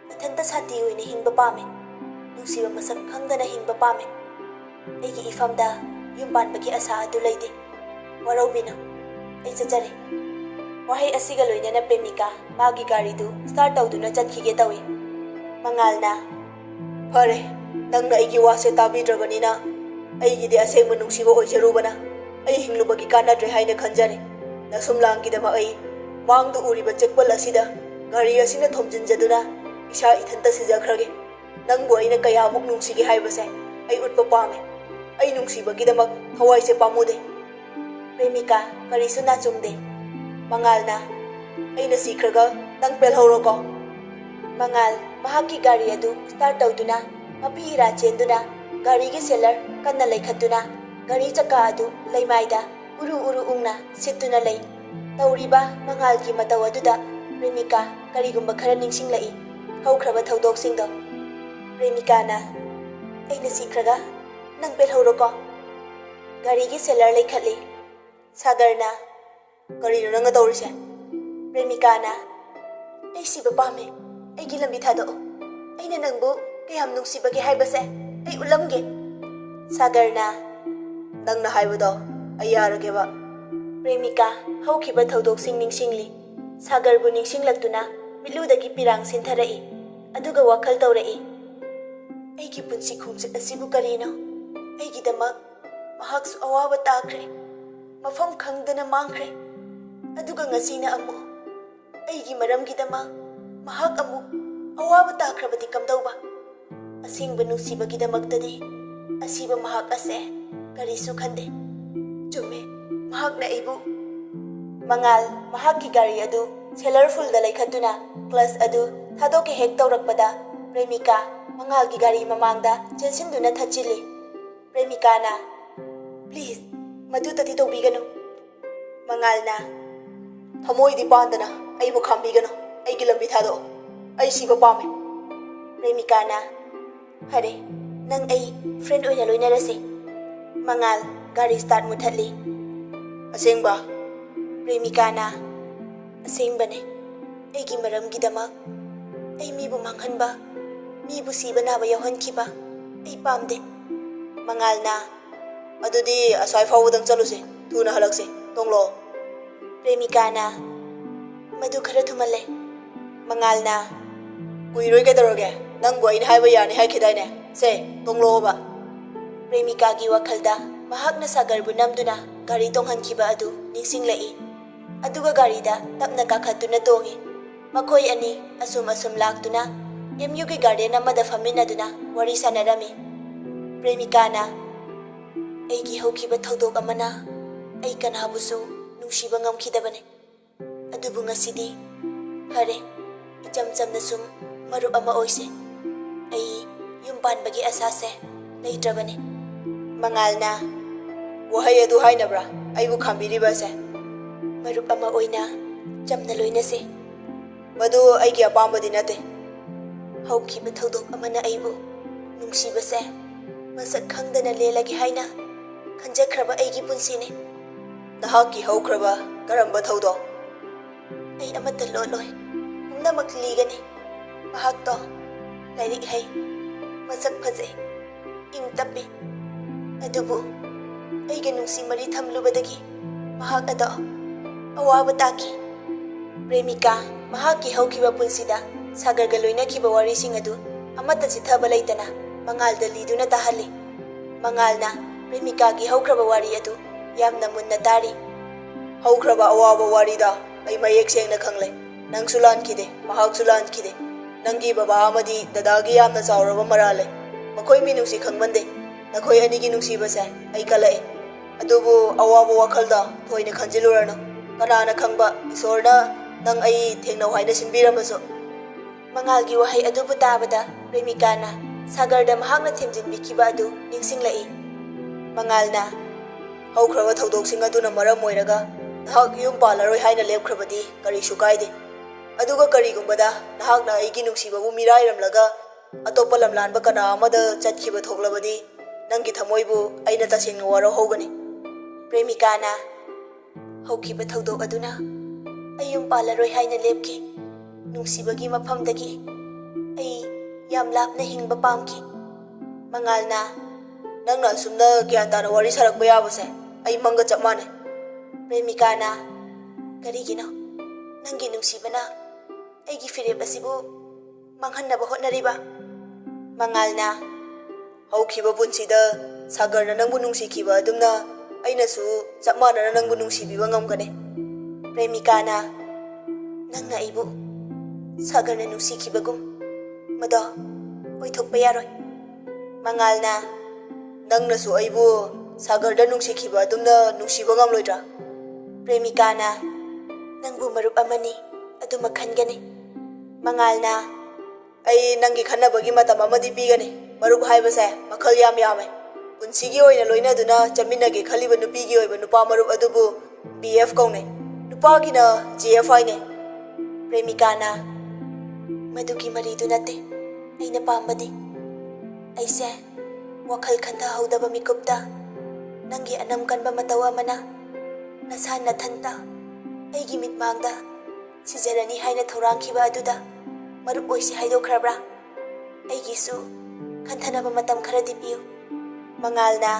ꯃꯊꯟꯇ ꯁꯥꯟꯇꯤ ꯑꯣꯏꯅ ꯍꯤꯡꯕ ꯄꯥꯝꯃꯤ꯫ ꯅꯨꯡꯁꯤꯕ ꯃꯁꯛ ꯈꯪꯗꯅ ꯍꯤꯡꯕ ꯄꯥꯝꯃꯤ꯫ ꯑꯩꯒꯤ ꯏꯐꯝꯗ ꯌꯨꯝ ꯄꯥꯟꯕꯒꯤ ꯑꯁꯥ ꯑꯗꯨ ꯂꯩꯇꯦ꯫ ꯋꯥꯔꯧꯕꯤꯅꯨ, ꯑꯩ ꯆꯠꯆꯔꯦ꯫ ꯋꯥꯍꯩ ꯑꯁꯤꯒ ꯂꯣꯏꯅꯅ ꯄ꯭ꯔꯦꯃꯤꯀꯥ ꯃꯥꯒꯤ ꯒꯥꯔꯤꯗꯨ ꯁ꯭ꯇꯥꯔꯠ ꯇꯧꯗꯨꯅ ꯆꯠꯈꯤꯒꯦ ꯇꯧꯏ꯫ ꯃꯉꯥꯜꯅ ꯐꯔꯦ, ꯅꯪꯅ ꯑꯩꯒꯤ ꯋꯥꯁꯦ ꯇꯥꯕꯤꯗ꯭ꯔꯕꯅꯤꯅ ꯑꯩꯒꯤꯗꯤ ꯑꯁꯦꯡꯕ ꯅꯨꯡꯁꯤꯕ ꯑꯣꯏꯖꯔꯨꯕꯅ ꯑꯩ ꯍꯤꯡꯂꯨꯕꯒꯤ ꯀꯥꯟꯅꯗ꯭ꯔꯦ ꯍꯥꯏꯅ ꯈꯟꯖꯔꯦ꯫ ꯅꯁꯨꯝꯂꯥꯡꯒꯤꯗꯃꯛ ꯑꯩ ꯃꯥꯡꯗ ꯎꯔꯤꯕ ꯆꯦꯛꯄꯜ ꯑꯁꯤꯗ ꯒꯥꯔꯤ ꯑꯁꯤꯅ ꯊꯣꯝꯖꯤꯟꯖꯗꯨꯅ ꯏꯁꯥ ꯏꯊꯟꯇ ꯁꯤꯖꯈ꯭ꯔꯒꯦ꯫ ꯅꯪꯕꯨ ꯑꯩꯅ ꯀꯌꯥꯃꯨꯛ ꯅꯨꯡꯁꯤꯒꯦ ꯍꯥꯏꯕꯁꯦ ꯑꯩ ꯎꯠꯄ ꯄꯥꯝꯃꯦ꯫ ꯑꯩ ꯅꯨꯡꯁꯤꯕꯒꯤꯗꯃꯛ ꯊꯋꯥꯏꯁꯦ ꯄꯥꯝꯃꯨꯗꯦ꯫ ꯄ꯭ꯔꯦꯃꯤꯀꯥ ꯀꯔꯤꯁꯨ ꯅꯥꯆꯨꯡꯗꯦ꯫ ꯃꯉꯥꯜꯅ ꯑꯩꯅ ꯁꯤꯈ꯭ꯔꯒ ꯅꯪ ꯄꯦꯜꯍꯧꯔꯣꯀꯣ꯫ ꯃꯉꯥꯜ ꯃꯍꯥꯛꯀꯤ ꯒꯥꯔꯤ ꯑꯗꯨ ꯁ꯭ꯇꯥꯔꯠ ꯇꯧꯗꯨꯅ ꯃꯄꯤ ꯏꯔꯥ ꯆꯦꯟꯗꯨꯅ ꯒꯥꯔꯤꯒꯤ ꯁꯦꯂꯔ ꯀꯟꯅ ꯂꯩꯈꯠꯇꯨꯅ ꯒꯥꯔꯤ ꯆꯀꯥ ꯑꯗꯨ ꯂꯩꯃꯥꯏꯗ ꯎꯔꯨ ꯎꯔꯨ ꯎꯪꯅ ꯁꯤꯠꯇꯨꯅ ꯂꯩ꯫ ꯇꯧꯔꯤꯕ ꯃꯉꯥꯜꯒꯤ ꯃꯇꯧ ꯑꯗꯨꯗ ꯄ꯭ꯔꯦꯃꯤꯀꯥ ꯀꯔꯤꯒꯨꯝꯕ ꯈꯔ ꯅꯤꯡꯁꯤꯡꯂꯛꯏ ꯍꯧꯈ꯭ꯔꯕ ꯊꯧꯗꯣꯛꯁꯤꯡꯗꯣ꯫ ꯄ꯭ꯔꯦꯃꯤꯀꯥꯅ ꯑꯩꯅ ꯁꯤꯈ꯭ꯔꯒ ꯅꯪ ꯄꯦꯜꯍꯧꯔꯣꯀꯣ꯫ ꯒꯥꯔꯤꯒꯤ ꯁꯦꯂꯔ ꯂꯩꯈꯠꯂꯤ꯫ ꯁꯥꯒꯔꯅ ꯀꯔꯤꯅꯣ ꯅꯪꯅ ꯇꯧꯔꯤꯁꯦ? ꯄ꯭ꯔꯦꯃꯤꯀꯥꯅ ꯑꯩ ꯁꯤꯕ ꯄꯥꯝꯃꯦ꯫ ꯑꯩꯒꯤ ꯂꯝꯕꯤ ꯊꯥꯗꯣꯛꯑꯣ꯫ ꯑꯩꯅ ꯅꯪꯕꯨ ꯀꯌꯥꯝ ꯅꯨꯡꯁꯤꯕꯒꯦ ꯍꯥꯏꯕꯁꯦ ꯑꯩ ꯎꯠꯂꯝꯒꯦ꯫ ꯁꯥꯒꯔꯅ ꯅꯪꯅ ꯍꯥꯏꯕꯗꯣ ꯑꯩ ꯌꯥꯔꯒꯦꯕ꯫ ꯄ꯭ꯔꯦꯃꯤꯀꯥ ꯍꯧꯈꯤꯕ ꯊꯧꯗꯣꯛꯁꯤꯡ ꯅꯤꯡꯁꯤꯡꯂꯤ꯫ ꯁꯥꯒꯔꯕꯨ ꯅꯤꯡꯁꯤꯡꯂꯛꯇꯨꯅ ꯃꯤꯠꯂꯨꯗꯒꯤ ꯄꯤꯔꯥꯡ ꯁꯤꯟꯊꯔꯛꯏ꯫ ꯑꯗꯨꯒ ꯋꯥꯈꯜ ꯇꯧꯔꯛꯏ, ꯑꯩꯒꯤ ꯄꯨꯟꯁꯤ ꯈꯣꯡꯆꯠ ꯑꯁꯤꯕꯨ ꯀꯔꯤꯅꯣ? ꯑꯩꯒꯤꯗꯃꯛ ꯃꯍꯥꯛꯁꯨ ꯑꯋꯥꯕ ꯇꯥꯈ꯭ꯔꯦ, ꯃꯐꯝ ꯈꯪꯗꯅ ꯃꯥꯡꯈ꯭ꯔꯦ꯫ ꯑꯗꯨꯒ ꯉꯁꯤꯅ ꯑꯃꯨꯛ ꯑꯩꯒꯤ ꯃꯔꯝꯒꯤꯗꯃꯛ ꯃꯍꯥꯛ ꯑꯃꯨꯛ ꯑꯋꯥꯕ ꯇꯥꯈ꯭ꯔꯕꯗꯤ ꯀꯝꯗꯧꯕ? ꯑꯁꯦꯡꯕ ꯅꯨꯡꯁꯤꯕꯒꯤꯗꯃꯛꯇꯗꯤ ꯑꯁꯤꯕ ꯃꯍꯥꯛ ꯑꯁꯦ ꯀꯔꯤꯁꯨ ꯈꯟꯗꯦ꯫ ꯆꯨꯝꯃꯦ, ꯃꯍꯥꯛꯅ ꯑꯩꯕꯨ꯫ ꯃꯉꯥꯜ ꯃꯍꯥꯛꯀꯤ ꯒꯥꯔꯤ ꯑꯗꯨ ꯁꯦꯂꯔ ꯐꯨꯜꯗ ꯂꯩꯈꯠꯇꯨꯅ ꯀ꯭ꯂꯆ ꯑꯗꯨ ꯊꯥꯗꯣꯛꯀꯦ ꯍꯦꯛ ꯇꯧꯔꯛꯄꯗ ꯄ꯭ꯔꯦꯃꯤꯀꯥ ꯃꯉꯥꯜꯒꯤ ꯒꯥꯔꯤ ꯃꯃꯥꯡꯗ ꯆꯦꯟꯁꯤꯟꯗꯨꯅ ꯊꯠꯆꯤꯜꯂꯤ꯫ ꯄ꯭ꯔꯦꯃꯤꯀꯥꯅ ꯄ꯭ꯂꯤꯖ ꯃꯗꯨꯇꯗꯤ ꯇꯧꯕꯤꯒꯅꯨ꯫ ꯃꯉꯥꯜꯅ ꯊꯃꯣꯏꯗꯤ ꯄꯥꯟꯗꯅ ꯑꯩꯕꯨ ꯈꯥꯝꯕꯤꯒꯅꯨ꯫ ꯑꯩꯒꯤ ꯂꯝꯕꯤ ꯊꯥꯗꯣꯛꯑꯣ꯫ ꯑꯩ ꯁꯤꯕ ꯄꯥꯝꯃꯦ꯫ ꯄ꯭ꯔꯦꯃꯤꯀꯥꯅ ꯐꯔꯦ, ꯅꯪ ꯑꯩ ꯐ꯭ꯔꯦꯟ ꯑꯣꯏꯅ ꯂꯣꯏꯅꯔꯁꯤ꯫ ꯃꯉꯥꯜ ꯒꯥꯔꯤ ꯁ꯭ꯇꯥꯔꯠ ꯃꯨꯊꯠꯂꯤ꯫ ꯑꯁꯦꯡꯕ? ꯄ꯭ꯔꯦꯃꯤꯀꯥꯅ ꯑꯁꯦꯡꯕꯅꯦ, ꯑꯩꯒꯤ ꯃꯔꯝꯒꯤꯗꯃꯛ ꯑꯩ ꯃꯤꯕꯨ ꯃꯥꯡꯍꯟꯕ, ꯃꯤꯕꯨ ꯁꯤꯕ ꯅꯥꯕ ꯌꯥꯎꯍꯟꯈꯤꯕ ꯑꯩ ꯄꯥꯝꯗꯦ꯫ ꯃꯉꯥꯜꯅ ꯑꯗꯨꯗꯤ ꯑꯁ꯭ꯋꯥꯏ ꯐꯥꯎꯕꯗꯪ ꯆꯠꯂꯨꯁꯦ, ꯊꯨꯅ ꯍꯜꯂꯛꯁꯦ, ꯇꯣꯡꯂꯛꯑꯣ꯫ ꯄ꯭ꯔꯦꯃꯤꯀꯥꯅ ꯃꯗꯨ ꯈꯔ ꯊꯨꯃꯜꯂꯦ꯫ ꯃꯉꯥꯜꯅ ꯀꯨꯏꯔꯣꯏ ꯀꯩꯗꯧꯔꯒꯦ, ꯅꯪꯕꯨ ꯑꯩꯅ ꯍꯥꯏꯕ ꯌꯥꯅꯤ ꯍꯥꯏꯈꯤꯗꯥꯏꯅꯦ, ꯁꯦ ꯇꯣꯡꯂꯛꯑꯣꯕ꯫ ꯄ꯭ꯔꯦꯃꯤꯀꯥꯒꯤ ꯋꯥꯈꯜꯗ ꯃꯍꯥꯛꯅ ꯁꯥꯒꯔꯕꯨ ꯅꯝꯗꯨꯅ ꯒꯥꯔꯤ ꯇꯣꯡꯍꯟꯈꯤꯕ ꯑꯗꯨ ꯅꯤꯡꯁꯤꯡꯂꯛꯏ꯫ ꯑꯗꯨꯒ ꯒꯥꯔꯤꯗ ꯇꯞꯅ ꯀꯥꯈꯠꯇꯨꯅ ꯇꯣꯡꯉꯤ꯫ ꯃꯈꯣꯏ ꯑꯅꯤ ꯑꯁꯨꯝ ꯂꯥꯛꯇꯨꯅ MUꯒꯤ ꯒꯥꯔꯗꯦꯟ ꯑꯃꯗ ꯐꯝꯃꯤꯟꯅꯗꯨꯅ ꯋꯥꯔꯤ ꯁꯥꯟꯅꯔꯝꯃꯤ꯫ ꯄ꯭ꯔꯦꯃꯤꯀꯥꯅ ꯑꯩꯒꯤ ꯍꯧꯈꯤꯕ ꯊꯧꯗꯣꯛ ꯑꯃꯅ ꯑꯩ ꯀꯅꯥꯕꯨꯁꯨ ꯅꯨꯡꯁꯤꯕ ꯉꯝꯈꯤꯗꯕꯅꯤ, ꯑꯗꯨꯕꯨ ꯉꯁꯤꯗꯤ ꯐꯔꯦ, ꯏꯆꯝ ꯆꯝꯅ ꯁꯨꯝ ꯃꯔꯨꯞ ꯑꯃ ꯑꯣꯏꯁꯦ, ꯑꯩ ꯌꯨꯝ ꯄꯥꯟꯕꯒꯤ ꯑꯁꯥꯁꯦ ꯂꯩꯇ꯭ꯔꯕꯅꯤ꯫ ꯃꯉꯥꯜꯅ ꯋꯥꯍꯩ ꯑꯗꯨ ꯍꯥꯏꯅꯕ꯭ꯔꯥ ꯑꯩꯕꯨ ꯈꯥꯝꯕꯤꯔꯤꯕꯁꯦ? ꯃꯔꯨꯞ ꯑꯃ ꯑꯣꯏꯅ ꯆꯝꯅ ꯂꯣꯏꯅꯁꯦ, ꯃꯗꯨ ꯑꯩꯒꯤ ꯑꯄꯥꯝꯕꯗꯤ ꯅꯠꯇꯦ꯫ ꯍꯧꯈꯤꯕ ꯊꯧꯗꯣꯛ ꯑꯃꯅ ꯑꯩꯕꯨ ꯅꯨꯡꯁꯤꯕꯁꯦ ꯃꯁꯛ ꯈꯪꯗꯅ ꯂꯦꯜꯂꯒꯦ ꯍꯥꯏꯅ ꯈꯟꯖꯈ꯭ꯔꯕ ꯑꯩꯒꯤ ꯄꯨꯟꯁꯤꯅꯤ꯫ ꯅꯍꯥꯛꯀꯤ ꯍꯧꯈ꯭ꯔꯕ ꯀꯔꯝꯕ ꯊꯧꯗꯣꯛ? ꯑꯩ ꯑꯃꯠꯇ ꯂꯣꯠꯂꯣꯏ, ꯄꯨꯝꯅꯃꯛ ꯂꯤꯒꯅꯤ꯫ ꯃꯍꯥꯛꯇꯣ ꯂꯥꯏꯔꯤꯛ ꯍꯩ, ꯃꯁꯛ ꯐꯖꯩ, ꯏꯪ ꯇꯞꯄꯤ, ꯑꯗꯨꯕꯨ ꯑꯩꯒ ꯅꯨꯡꯁꯤ ꯃꯔꯤ ꯊꯝꯂꯨꯕꯗꯒꯤ ꯃꯍꯥꯛ ꯑꯗꯣ ꯑꯋꯥꯕ ꯇꯥꯈꯤ꯫ ꯄ꯭ꯔꯦꯃꯤꯀꯥ ꯃꯍꯥꯛꯀꯤ ꯍꯧꯈꯤꯕ ꯄꯨꯟꯁꯤꯗ ꯁꯥꯒꯔꯒ ꯂꯣꯏꯅꯈꯤꯕ ꯋꯥꯔꯤꯁꯤꯡ ꯑꯗꯨ ꯑꯃꯠꯇ ꯆꯤꯊꯕ ꯂꯩꯇꯅ ꯃꯉꯥꯜꯗ ꯂꯤꯗꯨꯅ ꯇꯥꯍꯜꯂꯤ꯫ ꯃꯉꯥꯜꯅ ꯄ꯭ꯔꯦꯃꯤꯀꯥꯒꯤ ꯍꯧꯈ꯭ꯔꯕ ꯋꯥꯔꯤ ꯑꯗꯨ ꯌꯥꯝꯅ ꯃꯨꯟꯅ ꯇꯥꯔꯤ꯫ ꯍꯧꯈ꯭ꯔꯕ ꯑꯋꯥꯕ ꯋꯥꯔꯤꯗ ꯑꯩ ꯃꯌꯦꯛ ꯁꯦꯡꯅ ꯈꯪꯂꯦ, ꯅꯪꯁꯨ ꯂꯥꯟꯈꯤꯗꯦ, ꯃꯍꯥꯛꯁꯨ ꯂꯥꯟꯈꯤꯗꯦ꯫ ꯅꯪꯒꯤ ꯕꯕꯥ ꯑꯃꯗꯤ ꯗꯗꯥꯒꯤ ꯌꯥꯝꯅ ꯆꯥꯎꯔꯕ ꯃꯔꯥꯜ ꯂꯩ, ꯃꯈꯣꯏ ꯃꯤꯅꯨꯡꯁꯤ ꯈꯪꯃꯟꯗꯦ꯫ ꯅꯈꯣꯏ ꯑꯅꯤꯒꯤ ꯅꯨꯡꯁꯤꯕꯁꯦ ꯑꯩ ꯀꯜꯂꯛꯏ, ꯑꯗꯨꯕꯨ ꯑꯋꯥꯕ ꯋꯥꯈꯜꯗ ꯊꯣꯏꯅ ꯈꯟꯖꯤꯜꯂꯨꯔꯅꯨ꯫ ꯀꯅꯥꯅ ꯈꯪꯕ, ꯏꯁꯣꯔꯅ ꯅꯪ ꯑꯩ ꯊꯦꯡꯅꯧ ꯍꯥꯏꯅ ꯁꯤꯟꯕꯤꯔꯝꯕꯁꯨ꯫ ꯃꯉꯥꯜꯒꯤ ꯋꯥꯍꯩ ꯑꯗꯨꯕꯨ ꯇꯥꯕꯗ ꯄ꯭ꯔꯦꯃꯤꯀꯥꯅ ꯁꯥꯒꯔꯗ ꯃꯍꯥꯛꯅ ꯊꯦꯝꯖꯤꯟꯕꯤꯈꯤꯕ ꯑꯗꯨ ꯅꯤꯡꯁꯤꯡꯂꯛꯏ꯫ ꯃꯉꯥꯜꯅ ꯍꯧꯈ꯭ꯔꯕ ꯊꯧꯗꯣꯛꯁꯤꯡ ꯑꯗꯨꯅ ꯃꯔꯝ ꯑꯣꯏꯔꯒ ꯅꯍꯥꯛ ꯌꯨꯝ ꯄꯥꯜꯂꯔꯣꯏ ꯍꯥꯏꯅ ꯂꯦꯞꯈ꯭ꯔꯕꯗꯤ ꯀꯔꯤꯁꯨ ꯀꯥꯏꯗꯦ, ꯑꯗꯨꯒ ꯀꯔꯤꯒꯨꯝꯕꯗ ꯅꯍꯥꯛꯅ ꯑꯩꯒꯤ ꯅꯨꯡꯁꯤꯕꯕꯨ ꯃꯤꯔꯥꯏꯔꯝꯂꯒ ꯑꯇꯣꯞꯄ ꯂꯝꯂꯥꯟꯕ ꯀꯅꯥ ꯑꯃꯗ ꯆꯠꯈꯤꯕ ꯊꯣꯛꯂꯕꯗꯤ ꯅꯪꯒꯤ ꯊꯃꯣꯏꯕꯨ ꯑꯩꯅ ꯇꯁꯦꯡꯅ ꯋꯥꯔꯧꯍꯧꯒꯅꯤ꯫ ꯄ꯭ꯔꯦꯃꯤꯀꯥꯅ ꯍꯧꯈꯤꯕ ꯊꯧꯗꯣꯛ ꯑꯗꯨꯅ ꯑꯩ ꯌꯨꯝ ꯄꯥꯜꯂꯔꯣꯏ ꯍꯥꯏꯅ ꯂꯦꯞꯈꯤ꯫ ꯅꯨꯡꯁꯤꯕꯒꯤ ꯃꯐꯝꯗꯒꯤ ꯑꯩ ꯌꯥꯝ ꯂꯥꯞꯅ ꯍꯤꯡꯕ ꯄꯥꯝꯈꯤ꯫ ꯃꯉꯥꯜꯅ ꯅꯪꯅ ꯑꯁꯨꯝꯅ ꯒ꯭ꯌꯥꯟ ꯇꯥꯅ ꯋꯥꯔꯤ ꯁꯥꯔꯛꯄ ꯌꯥꯕꯁꯦ ꯑꯩ ꯃꯪꯒ ꯆꯞ ꯃꯥꯟꯅꯩ꯫ ꯄ꯭ꯔꯦꯃꯤꯀꯥꯅ ꯀꯔꯤꯒꯤꯅꯣ ꯅꯪꯒꯤ ꯅꯨꯡꯁꯤꯕꯅ ꯑꯩꯒꯤ ꯐꯤꯔꯦꯞ ꯑꯁꯤꯕꯨ ꯃꯥꯡꯍꯟꯅꯕ ꯍꯣꯠꯅꯔꯤꯕ? ꯃꯉꯥꯜꯅ ꯍꯧꯈꯤꯕ ꯄꯨꯟꯁꯤꯗ ꯁꯥꯒꯔꯅ ꯅꯪꯕꯨ ꯅꯨꯡꯁꯤꯈꯤꯕ ꯑꯗꯨꯝꯅ ꯑꯩꯅꯁꯨ ꯆꯞ ꯃꯥꯟꯅꯅ ꯅꯪꯕꯨ ꯅꯨꯡꯁꯤꯕꯤꯕ ꯉꯝꯒꯅꯤ꯫ ꯄ꯭ꯔꯦꯃꯤꯀꯥꯅ ꯅꯪꯅ ꯑꯩꯕꯨ ꯁꯥꯒꯔꯅ ꯅꯨꯡꯁꯤꯈꯤꯕꯒꯨꯝ ꯃꯗꯣ ꯑꯣꯏꯊꯣꯛꯄ ꯌꯥꯔꯣꯏ꯫ ꯃꯉꯥꯜꯅ ꯅꯪꯅꯁꯨ ꯑꯩꯕꯨ ꯁꯥꯒꯔꯗ ꯅꯨꯡꯁꯤꯈꯤꯕ ꯑꯗꯨꯝꯅ ꯅꯨꯡꯁꯤꯕ ꯉꯝꯂꯣꯏꯗ꯭ꯔꯥ? ꯄ꯭ꯔꯦꯃꯤꯀꯥꯅ ꯅꯪꯕꯨ ꯃꯔꯨꯞ ꯑꯃꯅꯤ ꯑꯗꯨꯃꯛ ꯈꯟꯒꯅꯤ꯫ ꯃꯉꯥꯜꯅ ꯑꯩ ꯅꯪꯒꯤ ꯈꯟꯅꯕꯒꯤ ꯃꯇꯝ ꯑꯃꯗꯤ ꯄꯤꯒꯅꯤ꯫ ꯃꯔꯨꯞ ꯍꯥꯏꯕꯁꯦ ꯃꯈꯜ ꯌꯥꯝ ꯌꯥꯝꯃꯦ꯫ ꯄꯨꯟꯁꯤꯒꯤ ꯑꯣꯏꯅ ꯂꯣꯏꯅꯗꯨꯅ ꯆꯠꯃꯤꯟꯅꯒꯦ ꯈꯜꯂꯤꯕ ꯅꯨꯄꯤꯒꯤ ꯑꯣꯏꯕ ꯅꯨꯄꯥ ꯃꯔꯨꯞ ꯑꯗꯨꯕꯨ BF ꯀꯧꯅꯩ, ꯅꯨꯄꯥꯒꯤꯅ JF ꯍꯥꯏꯅꯩ꯫ ꯄ꯭ꯔꯦꯃꯤꯀꯥꯅ ꯃꯗꯨꯒꯤ ꯃꯔꯤꯗꯨ ꯅꯠꯇꯦ ꯑꯩꯅ ꯄꯥꯝꯕꯗꯤ꯫ ꯑꯩꯁꯦ ꯋꯥꯈꯜ ꯈꯟꯊꯍꯧꯗꯕ ꯃꯤꯀꯨꯞꯇ ꯅꯪꯒꯤ ꯑꯅꯝ ꯀꯟꯕ ꯃꯇꯧ ꯑꯃꯅ ꯅꯁꯥ ꯅꯊꯟꯇ ꯑꯩꯒꯤ ꯃꯤꯠꯃꯥꯡꯗ ꯁꯤꯖꯔꯅꯤ ꯍꯥꯏꯅ ꯊꯧꯔꯥꯡꯈꯤꯕ ꯑꯗꯨꯗ ꯃꯔꯨꯞ ꯑꯣꯏꯁꯤ ꯍꯥꯏꯗꯣꯛꯈ꯭ꯔꯕ꯭ꯔꯥ? ꯑꯩꯒꯤꯁꯨ ꯈꯟꯊꯅꯕ ꯃꯇꯝ ꯈꯔꯗꯤ ꯄꯤꯌꯨ꯫ ꯃꯉꯥꯜꯅ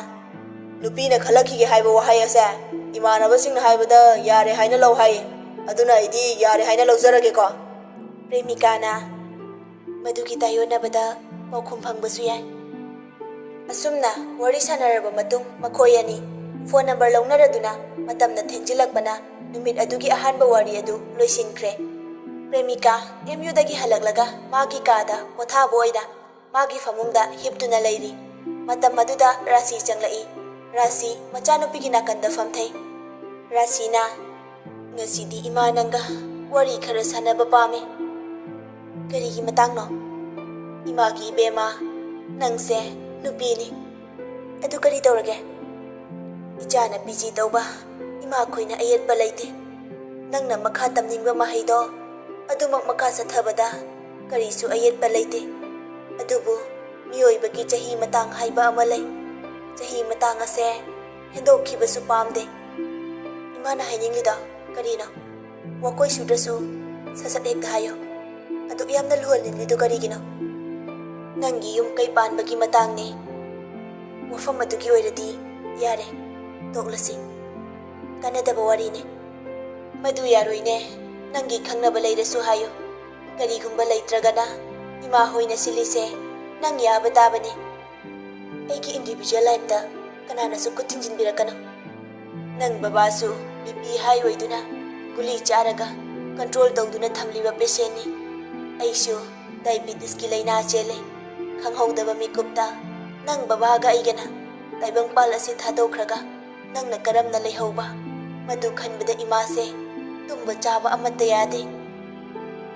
ꯅꯨꯄꯤꯅ ꯈꯜꯂꯛꯈꯤꯒꯦ ꯍꯥꯏꯕ ꯋꯥꯍꯩ ꯑꯁꯦ ꯏꯃꯥꯟꯅꯕꯁꯤꯡꯅ ꯍꯥꯏꯕꯗ ꯌꯥꯔꯦ ꯍꯥꯏꯅ ꯂꯧ ꯍꯥꯏꯌꯦ, ꯑꯗꯨꯅ ꯑꯩꯗꯤ ꯌꯥꯔꯦ ꯍꯥꯏꯅ ꯂꯧꯖꯔꯒꯦꯀꯣ꯫ ꯄ꯭ꯔꯦꯃꯤꯀꯥꯅ ꯃꯗꯨꯒꯤ ꯇꯥꯌꯣꯟꯅꯕꯗ ꯄꯥꯎꯈꯨꯝ ꯐꯪꯕꯁꯨ ꯌꯥꯏ꯫ ꯑꯁꯨꯝꯅ ꯋꯥꯔꯤ ꯁꯥꯟꯅꯔꯕ ꯃꯇꯨꯡ ꯃꯈꯣꯏ ꯑꯅꯤ ꯐꯣꯟ ꯅꯝꯕꯔ ꯂꯧꯅꯔꯗꯨꯅ ꯃꯇꯝꯅ ꯊꯦꯡꯖꯤꯜꯂꯛꯄꯅ ꯅꯨꯃꯤꯠ ꯑꯗꯨꯒꯤ ꯑꯍꯥꯟꯕ ꯋꯥꯔꯤ ꯑꯗꯨ ꯂꯣꯏꯁꯤꯟꯈ꯭ꯔꯦ꯫ ꯄ꯭ꯔꯦꯃꯤꯀꯥ MUꯗꯒꯤ ꯍꯜꯂꯛꯂꯒ ꯃꯥꯒꯤ ꯀꯥꯗ ꯄꯣꯊꯥꯕ ꯑꯣꯏꯅ ꯃꯥꯒꯤ ꯐꯃꯨꯡꯗ ꯍꯤꯞꯇꯨꯅ ꯂꯩꯔꯤ꯫ ꯃꯇꯝ ꯑꯗꯨꯗ ꯔꯥꯁꯤ ꯆꯪꯂꯛꯏ꯫ ꯔꯥꯁꯤ ꯃꯆꯥꯅꯨꯄꯤꯒꯤ ꯅꯥꯀꯟꯗ ꯐꯝꯊꯩ꯫ ꯔꯥꯁꯤꯅ ꯉꯁꯤꯗꯤ ꯏꯃꯥ ꯅꯪꯒ ꯋꯥꯔꯤ ꯈꯔ ꯁꯥꯟꯅꯕ ꯄꯥꯝꯃꯤ꯫ ꯀꯔꯤꯒꯤ ꯃꯇꯥꯡꯅꯣ? ꯏꯃꯥꯒꯤ ꯏꯕꯦꯝꯃ, ꯅꯪꯁꯦ ꯅꯨꯄꯤꯅꯤ, ꯑꯗꯨ ꯀꯔꯤ ꯇꯧꯔꯒꯦ? ꯏꯆꯥꯅ PG ꯇꯧꯕ ꯏꯃꯥꯈꯣꯏꯅ ꯑꯌꯦꯠꯄ ꯂꯩꯇꯦ꯫ ꯅꯪꯅ ꯃꯈꯥ ꯇꯝꯅꯤꯡꯕ ꯃꯍꯩꯗꯣ ꯑꯗꯨꯃꯛ ꯃꯈꯥ ꯆꯠꯊꯕꯗ ꯀꯔꯤꯁꯨ ꯑꯌꯦꯠꯄ ꯂꯩꯇꯦ꯫ ꯑꯗꯨꯕꯨ ꯃꯤꯑꯣꯏꯕꯒꯤ ꯆꯍꯤ ꯃꯇꯥꯡ ꯍꯥꯏꯕ ꯑꯃ ꯂꯩ꯫ ꯆꯍꯤ ꯃꯇꯥꯡ ꯑꯁꯦ ꯍꯦꯟꯗꯣꯛꯈꯤꯕꯁꯨ ꯄꯥꯝꯗꯦ꯫ ꯏꯃꯥꯅ ꯍꯥꯏꯅꯤꯡꯂꯤꯗꯣ ꯀꯔꯤꯅꯣ? ꯋꯥꯀꯣꯏ ꯁꯨꯗ꯭ꯔꯁꯨ ꯁꯠ-ꯁꯠ ꯍꯦꯛꯇ ꯍꯥꯏꯌꯣ꯫ ꯑꯗꯨꯛ ꯌꯥꯝꯅ ꯂꯨꯍꯜꯂꯤꯗꯨ ꯀꯔꯤꯒꯤꯅꯣ? ꯅꯪꯒꯤ ꯌꯨꯝ ꯀꯩ ꯄꯥꯟꯕꯒꯤ ꯃꯇꯥꯡꯅꯤ꯫ ꯋꯥꯐꯝ ꯑꯗꯨꯒꯤ ꯑꯣꯏꯔꯗꯤ ꯌꯥꯔꯦ, ꯇꯣꯛꯂꯁꯤ꯫ ꯀꯥꯟꯅꯗꯕ ꯋꯥꯔꯤꯅꯤ꯫ ꯃꯗꯨ ꯌꯥꯔꯣꯏꯅꯦ꯫ ꯅꯪꯒꯤ ꯈꯪꯅꯕ ꯂꯩꯔꯁꯨ ꯍꯥꯏꯌꯨ꯫ ꯀꯔꯤꯒꯨꯝꯕ ꯂꯩꯇ꯭ꯔꯒꯅ ꯏꯃꯥ ꯍꯣꯏꯅ ꯁꯤꯜꯂꯤꯁꯦ ꯅꯪ ꯌꯥꯕ ꯇꯥꯕꯅꯤ꯫ ꯑꯩꯒꯤ ꯏꯟꯗꯤꯕꯤꯖꯨꯋꯦꯜ ꯂꯥꯏꯐꯇ ꯀꯅꯥꯅꯁꯨ ꯈꯨꯠ ꯊꯤꯡꯖꯤꯟꯕꯤꯔꯛꯀꯅꯨ꯫ ꯅꯪ ꯕꯕꯥꯁꯨ BP ꯍꯥꯏ ꯑꯣꯏꯗꯨꯅ ꯒꯨꯂꯤ ꯆꯥꯔꯒ ꯀꯟꯇ꯭ꯔꯣꯜ ꯇꯧꯗꯨꯅ ꯊꯝꯂꯤꯕ ꯄꯦꯁꯦꯟꯅꯤ꯫ ꯑꯩꯁꯨ ꯗꯥꯏꯕꯦꯇꯤꯁꯀꯤ ꯂꯥꯏꯅꯥ ꯆꯦꯜꯂꯤ꯫ ꯈꯪꯍꯧꯗꯕ ꯃꯤꯀꯨꯞꯇ ꯅꯪ ꯕꯕꯥꯒ ꯑꯩꯒꯅ ꯇꯥꯏꯕꯪꯄꯥꯜ ꯑꯁꯤ ꯊꯥꯗꯣꯛꯈ꯭ꯔꯒ ꯅꯪꯅ ꯀꯔꯝꯅ ꯂꯩꯍꯧꯕ, ꯃꯗꯨ ꯈꯟꯕꯗ ꯏꯃꯥꯁꯦ ꯇꯨꯝꯕ ꯆꯥꯕ ꯑꯃꯠꯇ ꯌꯥꯗꯦ꯫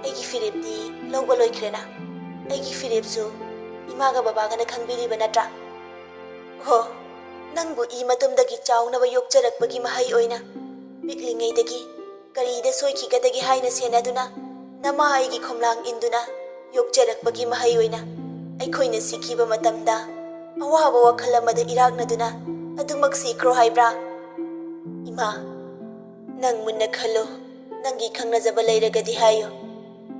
ꯑꯩꯒꯤ ꯐꯤꯔꯦꯞꯇꯤ ꯂꯧꯕ ꯂꯣꯏꯈ꯭ꯔꯦꯅ꯫ ꯑꯩꯒꯤ ꯐꯤꯔꯦꯞꯁꯨ ꯏꯃꯥꯒ ꯕꯕꯥꯒꯅ ꯈꯪꯕꯤꯔꯤꯕ ꯅꯠꯇ꯭ꯔꯥ? ꯍꯣ, ꯅꯪꯕꯨ ꯏ ꯃꯇꯨꯝꯗꯒꯤ ꯆꯥꯎꯅꯕ ꯌꯣꯛꯆꯔꯛꯄꯒꯤ ꯃꯍꯩ ꯑꯣꯏꯅ ꯄꯤꯛꯂꯤꯉꯩꯗꯒꯤ ꯀꯔꯤꯗ ꯁꯣꯏꯈꯤꯒꯗꯒꯦ ꯍꯥꯏꯅ ꯁꯦꯟꯅꯗꯨꯅ ꯅꯃꯥ ꯑꯩꯒꯤ ꯈꯣꯝꯂꯥꯡ ꯏꯟꯗꯨꯅ ꯌꯣꯛꯆꯔꯛꯄꯒꯤ ꯃꯍꯩ ꯑꯣꯏꯅ ꯑꯩꯈꯣꯏꯅ ꯁꯤꯈꯤꯕ ꯃꯇꯝꯗ ꯑꯋꯥꯕ ꯋꯥꯈꯜ ꯑꯃꯗ ꯏꯔꯥꯛꯅꯗꯨꯅ ꯑꯗꯨꯃꯛ ꯁꯤꯈ꯭ꯔꯣ ꯍꯥꯏꯕ꯭ꯔꯥ? ꯏꯃꯥ, ꯅꯪ ꯃꯨꯟꯅ ꯈꯜꯂꯨ꯫ ꯅꯪꯒꯤ ꯈꯪꯅꯖꯕ ꯂꯩꯔꯒꯗꯤ ꯍꯥꯏꯌꯨ꯫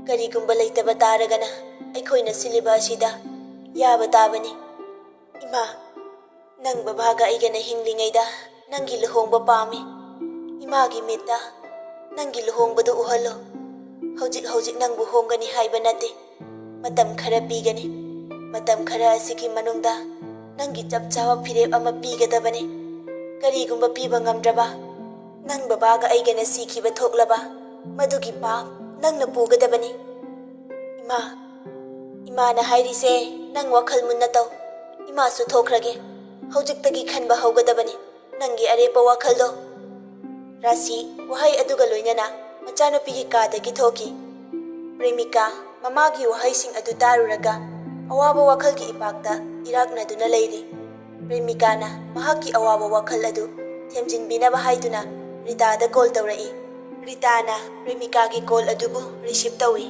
ꯀꯔꯤꯒꯨꯝꯕ ꯂꯩꯇꯕ ꯇꯥꯔꯒꯅ ꯑꯩꯈꯣꯏꯅ ꯁꯤꯜꯂꯤꯕ ꯑꯁꯤꯗ ꯌꯥꯕ ꯇꯥꯕꯅꯤ꯫ ꯏꯃꯥ, ꯅꯪ ꯕꯕꯥꯒ ꯑꯩꯒꯅ ꯍꯤꯡꯂꯤꯉꯩꯗ ꯅꯪꯒꯤ ꯂꯨꯍꯣꯡꯕ ꯄꯥꯝꯃꯤ꯫ ꯏꯃꯥꯒꯤ ꯃꯤꯠꯇ ꯅꯪꯒꯤ ꯂꯨꯍꯣꯡꯕꯗꯨ ꯎꯍꯜꯂꯨ꯫ ꯍꯧꯖꯤꯛ ꯅꯪꯕꯨ ꯍꯣꯡꯒꯅꯤ ꯍꯥꯏꯕ ꯅꯠꯇꯦ꯫ ꯃꯇꯝ ꯈꯔ ꯄꯤꯒꯅꯤ꯫ ꯃꯇꯝ ꯈꯔ ꯑꯁꯤꯒꯤ ꯃꯅꯨꯡꯗ ꯅꯪꯒꯤ ꯆꯞ ꯆꯥꯕ ꯐꯤꯔꯦꯞ ꯑꯃ ꯄꯤꯒꯗꯕꯅꯤ꯫ ꯀꯔꯤꯒꯨꯝꯕ ꯄꯤꯕ ꯉꯝꯗ꯭ꯔꯕ, ꯅꯪ ꯕꯕꯥꯒ ꯑꯩꯒꯅ ꯁꯤꯈꯤꯕ ꯊꯣꯛꯂꯕ ꯃꯗꯨꯒꯤ ꯄꯥꯞ ꯅꯪꯅ ꯄꯨꯒꯗꯕꯅꯤ꯫ ꯏꯃꯥ, ꯏꯃꯥꯅ ꯍꯥꯏꯔꯤꯁꯦ ꯅꯪ ꯋꯥꯈꯜ ꯃꯨꯟꯅ ꯇꯧ꯫ ꯏꯃꯥꯁꯨ ꯊꯣꯛꯈ꯭ꯔꯒꯦ꯫ ꯍꯧꯖꯤꯛꯇꯒꯤ ꯈꯟꯕ ꯍꯧꯒꯗꯕꯅꯤ ꯅꯪꯒꯤ ꯑꯔꯦꯞꯄ ꯋꯥꯈꯜꯗꯣ꯫ ꯔꯥꯁꯤ ꯋꯥꯍꯩ ꯑꯗꯨꯒ ꯂꯣꯏꯅꯅ ꯃꯆꯥꯅꯨꯄꯤꯒꯤ ꯀꯥꯗꯒꯤ ꯊꯣꯛꯈꯤ꯫ ꯄ꯭ꯔꯦꯃꯤꯀꯥ ꯃꯃꯥꯒꯤ ꯋꯥꯍꯩꯁꯤꯡ ꯑꯗꯨ ꯇꯥꯔꯨꯔꯒ ꯑꯋꯥꯕ ꯋꯥꯈꯜꯒꯤ ꯏꯄꯥꯛꯇ ꯏꯔꯥꯛꯅꯗꯨꯅ ꯂꯩꯔꯤ꯫ ꯄ꯭ꯔꯦꯃꯤꯀꯥꯅ ꯃꯍꯥꯛꯀꯤ ꯑꯋꯥꯕ ꯋꯥꯈꯜ ꯑꯗꯨ ꯊꯦꯝꯖꯤꯟꯕꯤꯅꯕ ꯍꯥꯏꯗꯨꯅ ꯔꯤꯇꯥꯗ ꯀꯣꯜ ꯇꯧꯔꯛꯏ꯫ ꯔꯤꯇꯥꯅ ꯄ꯭ꯔꯦꯃꯤꯀꯥꯒꯤ ꯀꯣꯜ ꯑꯗꯨꯕꯨ ꯔꯤꯁꯤꯞ ꯇꯧꯏ꯫